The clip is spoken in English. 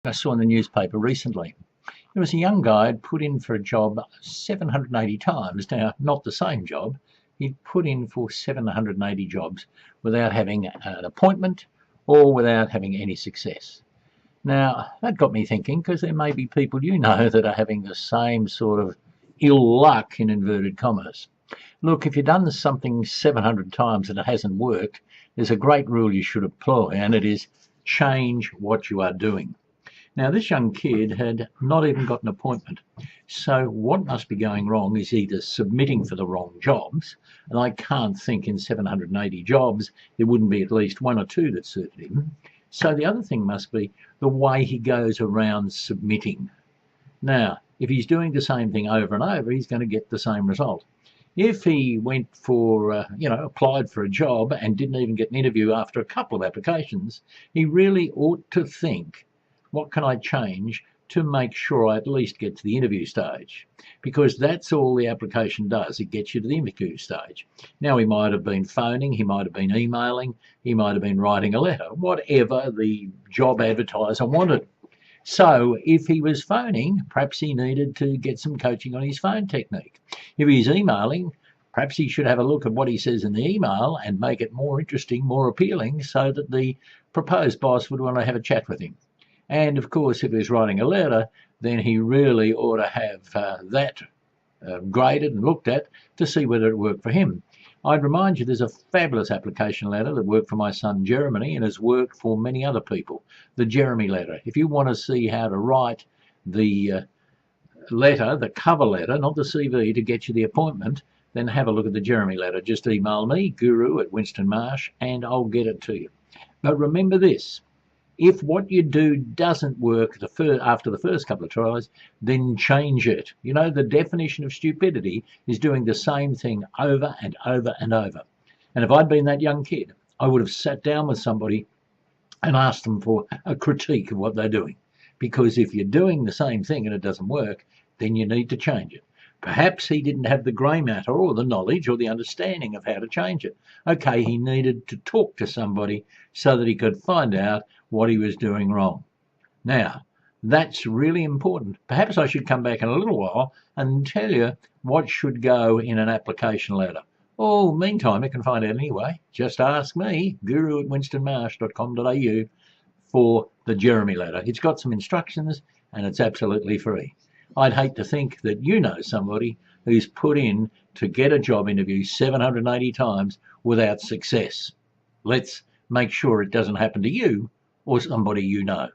I saw in the newspaper recently. There was a young guy who'd put in for a job 780 times. Now, not the same job. He'd put in for 780 jobs without having an appointment or without having any success. Now, that got me thinking, because there may be people you know that are having the same sort of ill luck, in inverted commas. Look, if you've done something 700 times and it hasn't worked, there's a great rule you should employ, and it is change what you are doing. Now, this young kid had not even got an appointment. So what must be going wrong is either submitting for the wrong jobs, and I can't think in 780 jobs there wouldn't be at least one or two that suited him. So the other thing must be the way he goes around submitting. Now, if he's doing the same thing over and over, he's going to get the same result. If he went for, applied for a job and didn't even get an interview after a couple of applications, he really ought to think, what can I change to make sure I at least get to the interview stage? Because that's all the application does. It gets you to the interview stage. Now, he might have been phoning, he might have been emailing, he might have been writing a letter, whatever the job advertiser wanted. So if he was phoning, perhaps he needed to get some coaching on his phone technique. If he's emailing, perhaps he should have a look at what he says in the email and make it more interesting, more appealing, so that the proposed boss would want to have a chat with him. And of course, if he's writing a letter, then he really ought to have that graded and looked at to see whether it worked for him. I'd remind you, there's a fabulous application letter that worked for my son Jeremy and has worked for many other people, the Jeremy letter. If you want to see how to write the letter, the cover letter, not the CV, to get you the appointment, then have a look at the Jeremy letter. Just email me, Guru@Winston Marsh, and I'll get it to you. But remember this. If what you do doesn't work after the first couple of tries, then change it. You know, the definition of stupidity is doing the same thing over and over and over. And if I'd been that young kid, I would have sat down with somebody and asked them for a critique of what they're doing. Because if you're doing the same thing and it doesn't work, then you need to change it. Perhaps he didn't have the grey matter or the knowledge or the understanding of how to change it. Okay, he needed to talk to somebody so that he could find out what he was doing wrong. Now, that's really important. Perhaps I should come back in a little while and tell you what should go in an application letter. Oh, meantime, you can find out anyway. Just ask me, guru@winstonmarsh.com.au, for the Jeremy letter. It's got some instructions and it's absolutely free. I'd hate to think that you know somebody who's put in to get a job interview 780 times without success. Let's make sure it doesn't happen to you or somebody you know.